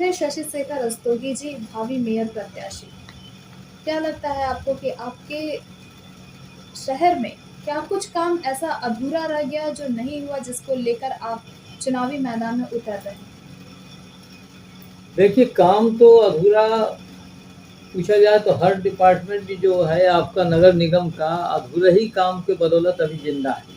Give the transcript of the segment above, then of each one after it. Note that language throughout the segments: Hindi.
फिर शशि शेखर रस्तोगी जी, भावी मेयर प्रत्याशी। क्या लगता है आपको कि आपके शहर में क्या कुछ काम ऐसा अधूरा रह गया जो नहीं हुआ जिसको लेकर आप चुनावी मैदान में उतर रहे हैं? देखिए, काम तो अधूरा पूछा जाए तो हर डिपार्टमेंट भी जो है आपका नगर निगम का अधूरे ही काम के बदौलत अभी जिंदा है।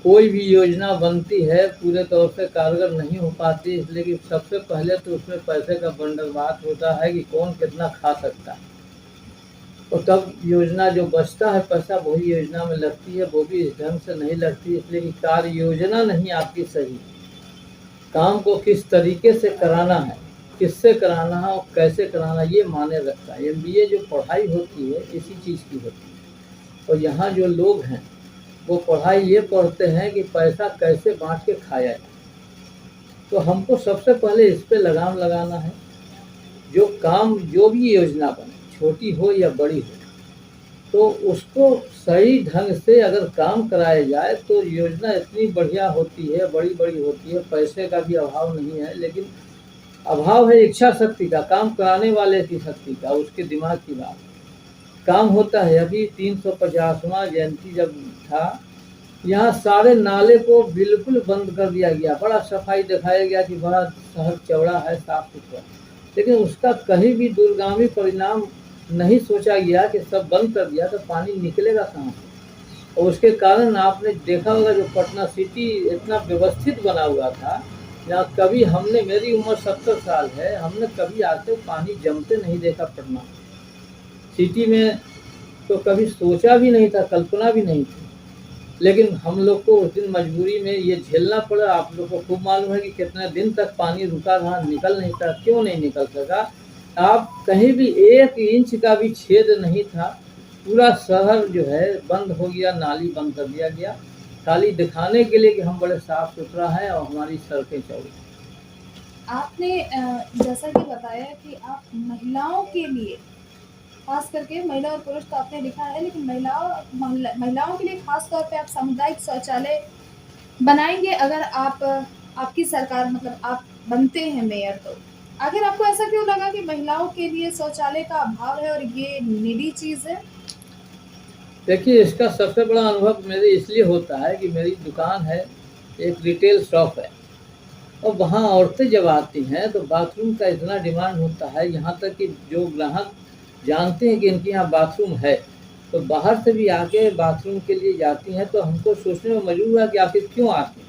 कोई भी योजना बनती है पूरे तौर से कारगर नहीं हो पाती, इसलिए कि सबसे पहले तो उसमें पैसे का बंदोबस्त होता है कि कौन कितना खा सकता है। और तब योजना जो बचता है पैसा वही योजना में लगती है, वो भी इस ढंग से नहीं लगती, इसलिए कि कार्य योजना नहीं आपकी सही। काम को किस तरीके से कराना है, किससे कराना है और कैसे कराना है, ये मायने रखता है। एमबीए जो पढ़ाई होती है इसी चीज़ की होती है। और यहाँ जो लोग हैं वो पढ़ाई ये पढ़ते हैं कि पैसा कैसे बांट के खाया जाए। तो हमको सबसे पहले इस पे लगाम लगाना है। जो काम, जो भी योजना बने, छोटी हो या बड़ी हो, तो उसको सही ढंग से अगर काम कराया जाए तो योजना इतनी बढ़िया होती है, बड़ी बड़ी होती है। पैसे का भी अभाव नहीं है, लेकिन अभाव है इच्छा शक्ति का, काम कराने वाले की शक्ति का, उसके दिमाग की बात। काम होता है। अभी 350वां जयंती जब था, यहाँ सारे नाले को बिल्कुल बंद कर दिया गया। बड़ा सफाई दिखाया गया कि बड़ा शहर चौड़ा है, साफ सुथरा, लेकिन उसका कहीं भी दूरगामी परिणाम नहीं सोचा गया कि सब बंद कर दिया तो पानी निकलेगा कहाँ से। और उसके कारण आपने देखा होगा जो पटना सिटी इतना व्यवस्थित बना हुआ था, यहाँ कभी हमने, मेरी उम्र 70 साल है, हमने कभी आज तक पानी जमते नहीं देखा पटना सिटी में। तो कभी सोचा भी नहीं था, कल्पना भी नहीं थी। लेकिन हम लोग को उस दिन मजबूरी में ये झेलना पड़ा। आप लोग को खूब मालूम है कि कितने दिन तक पानी रुका रहा, निकल नहीं था। क्यों नहीं निकल सका? आप कहीं भी 1 इंच का भी छेद नहीं था। पूरा शहर जो है बंद हो गया, नाली बंद कर दिया गया, खाली दिखाने के लिए कि हम बड़े साफ सुथरा हैं और हमारी सड़कें चौड़ी। आपने जैसा कि बताया कि आप महिलाओं के लिए, खास करके महिला और पुरुष तो आपने लिखा है, लेकिन महिलाओं के लिए खास तौर पे आप सामुदायिक शौचालय बनाएंगे अगर आप आपकी सरकार, मतलब आप बनते हैं मेयर तो। आखिर आपको ऐसा क्यों लगा कि महिलाओं के लिए शौचालय का अभाव है और ये निडी चीज़ है? देखिए, इसका सबसे बड़ा अनुभव मेरे इसलिए होता है कि मेरी दुकान है, एक रिटेल शॉप है, और वहाँ औरतें जब आती हैं तो बाथरूम का इतना डिमांड होता है, यहाँ तक कि जो ग्राहक जानते हैं कि इनके यहाँ बाथरूम है तो बाहर से भी आके बाथरूम के लिए जाती हैं। तो हमको सोचने में मजबूर हुआ कि आखिर क्यों आती हैं।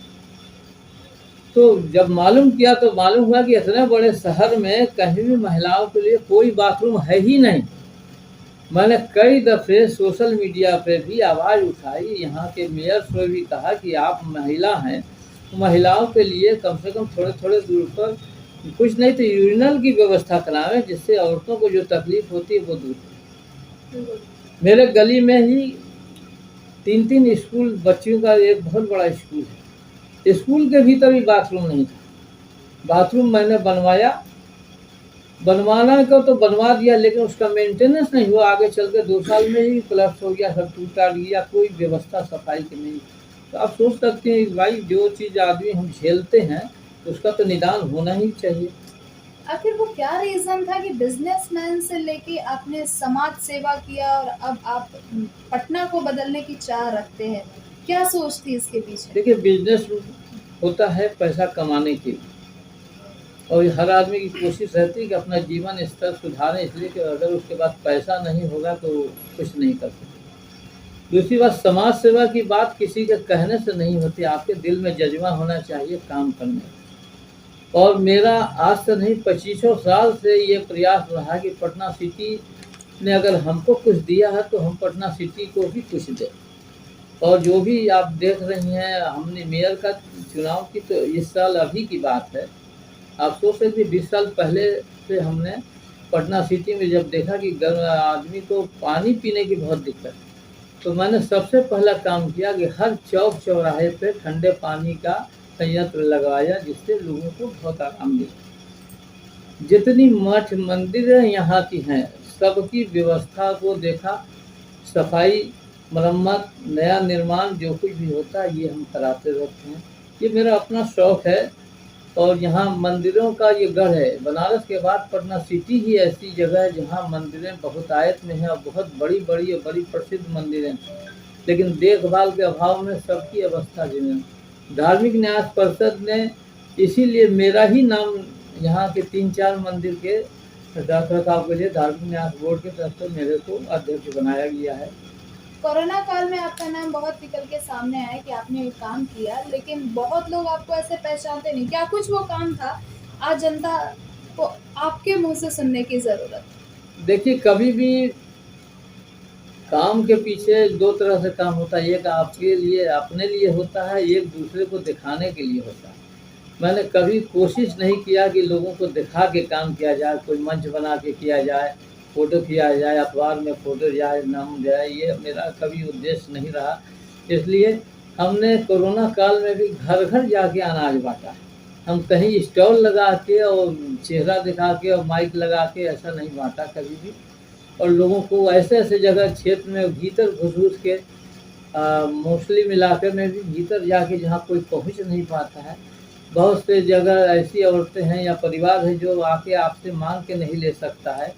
तो जब मालूम किया तो मालूम हुआ कि इतने बड़े शहर में कहीं भी महिलाओं के लिए कोई बाथरूम है ही नहीं। मैंने कई दफ़े सोशल मीडिया पे भी आवाज़ उठाई, यहाँ के मेयर से भी कहा कि आप महिला हैं, तो महिलाओं के लिए कम से कम थोड़े थोड़े दूर पर कुछ नहीं तो यूरिनल की व्यवस्था करावें, जिससे औरतों को जो तकलीफ होती है वो दूर हो। मेरे गली में ही 3-3 स्कूल बच्चियों का एक बहुत बड़ा स्कूल है। स्कूल के भीतर भी बाथरूम नहीं था। बाथरूम मैंने बनवाना को तो बनवा दिया, लेकिन उसका मेंटेनेंस नहीं हुआ। आगे चल के 2 साल में ही कोलैप्स हो गया, सब टूटा गया, कोई व्यवस्था सफाई की नहीं। तो आप सोच सकते हैं कि भाई जो चीज़ आदमी हम झेलते हैं उसका तो निदान होना ही चाहिए। आखिर वो क्या रीज़न था कि बिजनेसमैन से लेके आपने समाज सेवा किया और अब आप पटना को बदलने की चाह रखते हैं? क्या सोच थी इसके पीछे? देखिए, बिजनेस होता है पैसा कमाने के लिए, और हर आदमी की कोशिश रहती है कि अपना जीवन स्तर सुधारें, इसलिए कि अगर उसके पास पैसा नहीं होगा तो कुछ नहीं कर सकता। दूसरी बात, समाज सेवा की बात किसी के कहने से नहीं होती, आपके दिल में जज्बा होना चाहिए काम करने का। और मेरा आज से नहीं 25 साल से ये प्रयास रहा कि पटना सिटी ने अगर हमको कुछ दिया है तो हम पटना सिटी को भी कुछ दें। और जो भी आप देख रही हैं, हमने मेयर का चुनाव की तो इस साल अभी की बात है। आप सोच सकते 20 साल पहले से हमने पटना सिटी में जब देखा कि आदमी को पानी पीने की बहुत दिक्कत है, तो मैंने सबसे पहला काम किया कि हर चौक चौराहे पे ठंडे पानी का संयंत्र लगवाया, जिससे लोगों को बहुत आराम मिला। जितनी मठ मंदिर यहाँ की हैं सबकी व्यवस्था को देखा, सफाई, मरम्मत, नया निर्माण जो कुछ भी होता है ये हम कराते रहते हैं। ये मेरा अपना शौक है। और यहाँ मंदिरों का ये गढ़ है। बनारस के बाद पटना सिटी ही ऐसी जगह है जहाँ मंदिरें बहुतायत में हैं और बहुत बड़ी-बड़ी और बड़ी प्रसिद्ध मंदिरें हैं। लेकिन देखभाल के अभाव में सबकी अवस्था जीर्ण। धार्मिक न्यास परिषद ने इसीलिए मेरा ही नाम यहाँ के 3-4 मंदिर के रख-रखाव के लिए धार्मिक न्यास बोर्ड की तरफ से मेरे को अध्यक्ष बनाया गया है। कोरोना काल में आपका नाम बहुत निकल के सामने आया कि आपने ये काम किया, लेकिन बहुत लोग आपको ऐसे पहचानते नहीं। क्या कुछ वो काम था, आज जनता को आपके मुँह से सुनने की ज़रूरत? देखिए, कभी भी काम के पीछे 2 तरह से काम होता है। एक आपके लिए अपने लिए होता है, एक दूसरे को दिखाने के लिए होता है। मैंने कभी कोशिश नहीं किया कि लोगों को दिखा के काम किया जाए, कोई मंच बना के किया जाए, फ़ोटो किया जाए, अखबार में फ़ोटो जाए, नाम जाए, ये मेरा कभी उद्देश्य नहीं रहा। इसलिए हमने कोरोना काल में भी घर-घर जाके अनाज बाँटा। हम कहीं स्टॉल लगा के और चेहरा दिखा के और माइक लगा के ऐसा नहीं बाँटा कभी भी। और लोगों को ऐसे-ऐसे जगह क्षेत्र में भीतर घुस-घुस के मुस्लिम इलाके में भी भीतर जाके जहाँ कोई पहुँच नहीं पाता है, बहुत से जगह ऐसी औरतें हैं या परिवार है जो आके आपसे माँग के नहीं ले सकता है।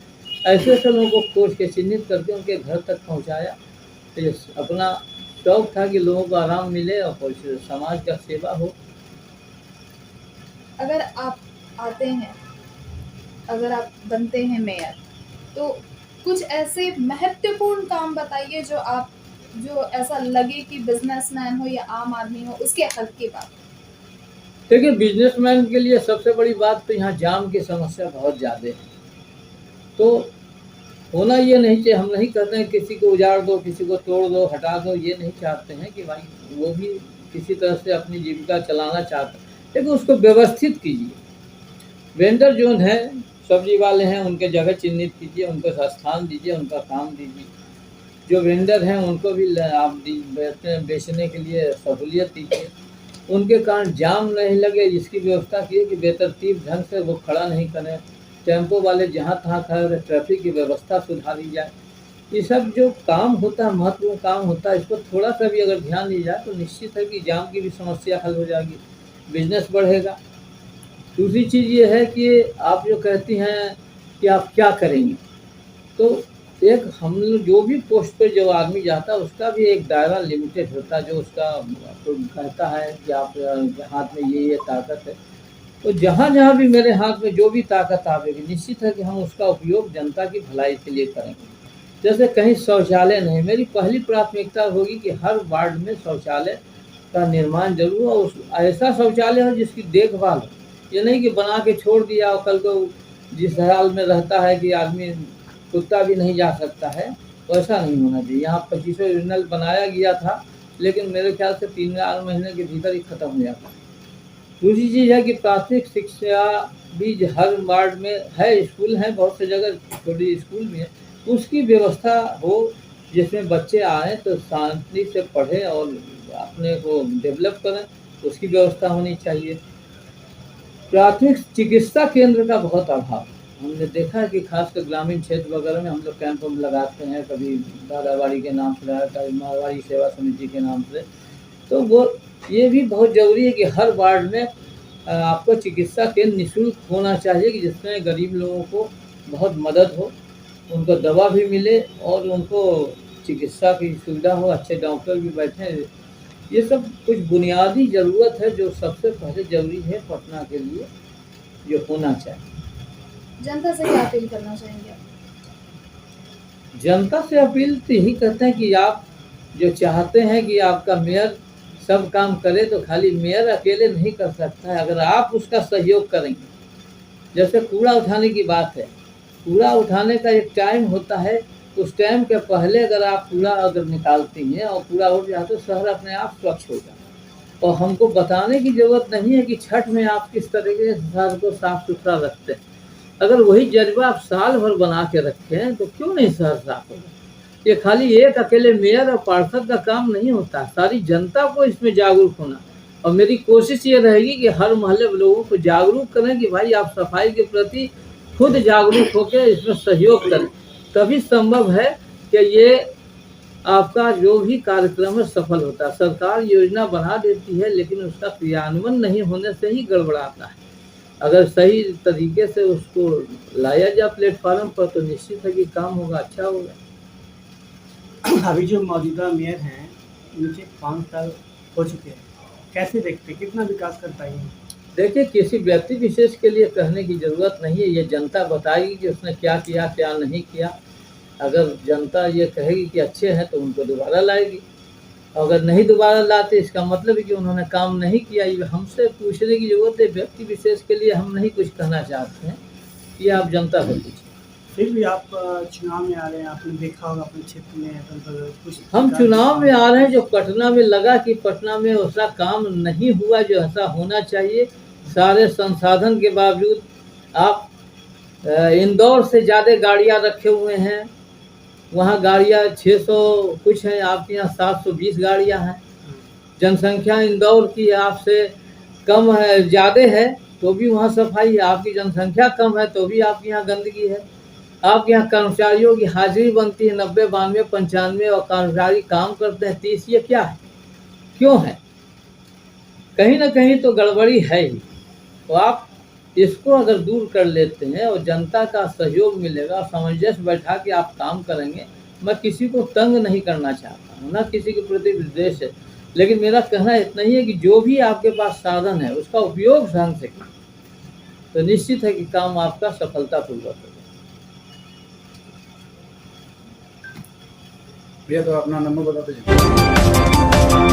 ऐसे-ऐसे लोगों को खोज के चिन्हित करके उनके घर तक पहुँचाया। तो ये अपना शौक था कि लोगों को आराम मिले और कुछ समाज का सेवा हो। अगर आप आते हैं, अगर आप बनते हैं मेयर, तो कुछ ऐसे महत्वपूर्ण काम बताइए जो ऐसा लगे कि बिज़नेसमैन हो या आम आदमी हो, उसके हक की बात हो। देखिए, बिज़नेसमैन के लिए सबसे बड़ी बात तो यहाँ जाम की समस्या बहुत ज़्यादा है। तो होना ये नहीं चाहिए, हम नहीं कहते हैं किसी को उजाड़ दो, किसी को तोड़ दो, हटा दो, ये नहीं चाहते हैं कि भाई वो भी किसी तरह से अपनी जीविका चलाना चाहता है, लेकिन उसको व्यवस्थित कीजिए। वेंडर जोन है, सब्जी वाले हैं, उनके जगह चिन्हित कीजिए, उनको स्थान दीजिए, उनका काम दीजिए। जो वेंडर हैं उनको भी आप बेचने के लिए सहूलियत दीजिए। उनके कारण जाम नहीं लगे, इसकी व्यवस्था कीजिए कि बेतरतीब ढंग से वो खड़ा नहीं करें। टेम्पो वाले जहाँ-तहाँ खड़े रहे, ट्रैफ़िक की व्यवस्था सुधारी जाए। ये सब जो काम होता है, महत्वपूर्ण काम होता है, इस पर थोड़ा-सा भी अगर ध्यान दिया जाए तो निश्चित है कि जाम की भी समस्या हल हो जाएगी, बिज़नेस बढ़ेगा। दूसरी चीज़ ये है कि आप जो कहती हैं कि आप क्या करेंगी, तो एक हम लोग जो भी पोस्ट पे जो आदमी जाता है उसका भी एक दायरा लिमिटेड होता है, जो उसका तो कहता है कि आप हाथ में ये ताकत है। तो जहाँ-जहाँ भी मेरे हाथ में जो भी ताकत आवेगी, निश्चित है कि हम उसका उपयोग जनता की भलाई के लिए करेंगे। जैसे कहीं शौचालय नहीं, मेरी पहली प्राथमिकता होगी कि हर वार्ड में शौचालय का निर्माण ज़रूर हो, उस ऐसा शौचालय हो जिसकी देखभाल हो। ये नहीं कि बना के छोड़ दिया और कल को जिस हाल में रहता है कि आदमी कुत्ता भी नहीं जा सकता है, वैसा नहीं होना चाहिए। यहाँ 25 यूरिनल बनाया गया था, लेकिन मेरे ख़्याल से 3-4 महीने के भीतर ही खत्म हो जाता है। दूसरी चीज़ है कि प्राथमिक शिक्षा भी हर वार्ड में है, स्कूल हैं, बहुत सी जगह छोटी स्कूल भी है, उसकी व्यवस्था हो जिसमें बच्चे आएँ तो शांति से पढ़ें और अपने को डेवलप करें, उसकी व्यवस्था होनी चाहिए। प्राथमिक चिकित्सा केंद्र का बहुत अभाव है। हमने देखा है कि खासकर ग्रामीण क्षेत्र वगैरह में हम लोग कैंप वैम्प लगाते हैं, कभी दादाबाड़ी के नाम से लगाता है, कभी मारवाड़ी सेवा समिति के नाम से। तो वो ये भी बहुत ज़रूरी है कि हर वार्ड में आपको चिकित्सा केंद्र निःशुल्क होना चाहिए कि जिसमें गरीब लोगों को बहुत मदद हो, उनको दवा भी मिले और उनको चिकित्सा की सुविधा हो, अच्छे डॉक्टर भी बैठें। ये सब कुछ बुनियादी ज़रूरत है जो सबसे पहले ज़रूरी है पटना के लिए, जो होना चाहिए। जनता से क्या अपील करना चाहेंगे आप? जनता से अपील तो यही करते हैं कि आप जो चाहते हैं कि आपका मेयर सब काम करे, तो खाली मेयर अकेले नहीं कर सकता है, अगर आप उसका सहयोग करेंगे। जैसे कूड़ा उठाने की बात है, कूड़ा उठाने का एक टाइम होता है, उस टाइम के पहले अगर आप कूड़ा अगर निकालती हैं और कूड़ा उठ जाए तो शहर अपने आप स्वच्छ हो जाता है। और हमको बताने की ज़रूरत नहीं है कि छठ में आप किस तरीके से शहर को साफ-सुथरा रखते हैं। अगर वही जज़्बा आप साल भर बना के रखें तो क्यों नहीं शहर साफ होगा? ये खाली एक अकेले मेयर और पार्षद का काम नहीं होता, सारी जनता को इसमें जागरूक होना। और मेरी कोशिश ये रहेगी कि हर मोहल्ले लोगों को जागरूक करें कि भाई आप सफाई के प्रति खुद जागरूक होकर इसमें सहयोग करें, तभी संभव है कि ये आपका जो भी कार्यक्रम है सफल होता है। सरकार योजना बना देती है, लेकिन उसका क्रियान्वयन नहीं होने से ही गड़बड़ाता है। अगर सही तरीके से उसको लाया जाए प्लेटफार्म पर तो निश्चित है कि काम होगा, अच्छा होगा। अभी जो मौजूदा मेयर हैं, उनके 5 साल हो चुके हैं। कैसे देखते हैं, कितना विकास कर पाए हैं? देखिए, किसी व्यक्ति विशेष के लिए कहने की ज़रूरत नहीं है, ये जनता बताएगी कि उसने क्या किया, क्या नहीं किया। अगर जनता ये कहेगी कि अच्छे हैं तो उनको दोबारा लाएगी, अगर नहीं दोबारा लाते इसका मतलब है कि उन्होंने काम नहीं किया। ये हमसे पूछने की ज़रूरत है, व्यक्ति विशेष के लिए हम नहीं कुछ कहना चाहते हैं, ये आप जनता से पूछिए। फिर भी आप चुनाव में आ रहे हैं, आपने देखा होगा अपने क्षेत्र में अगल-बगल कुछ हम विकास के चुनाव काम। में आ रहे हैं, जो पटना में लगा कि पटना में ऐसा काम नहीं हुआ जो ऐसा होना चाहिए। सारे संसाधन के बावजूद आप इंदौर से ज़्यादा गाड़ियाँ रखे हुए हैं, वहाँ गाड़ियाँ 600 कुछ हैं, आपके यहाँ 720 गाड़ियाँ हैं। जनसंख्या इंदौर की आपसे कम है, ज़्यादा है, तो भी वहाँ सफाई है। आपकी जनसंख्या कम है तो भी आपके यहाँ गंदगी है। आपके यहाँ कर्मचारियों की हाजिरी बनती है 90, 92, 95 और कर्मचारी काम करते हैं 30। ये क्या है, क्यों है? कहीं ना कहीं तो गड़बड़ी है ही। तो आप इसको अगर दूर कर लेते हैं और जनता का सहयोग मिलेगा, सामंजस्य बैठा के आप काम करेंगे। मैं किसी को तंग नहीं करना चाहता हूँ, ना किसी के प्रति विद्वेष है, लेकिन मेरा कहना इतना ही है कि जो भी आपके पास साधन है उसका उपयोग ढंग से करें, तो निश्चित है कि काम आपका सफलतापूर्वक होगा। भैया तो अपना नंबर बता दीजिए।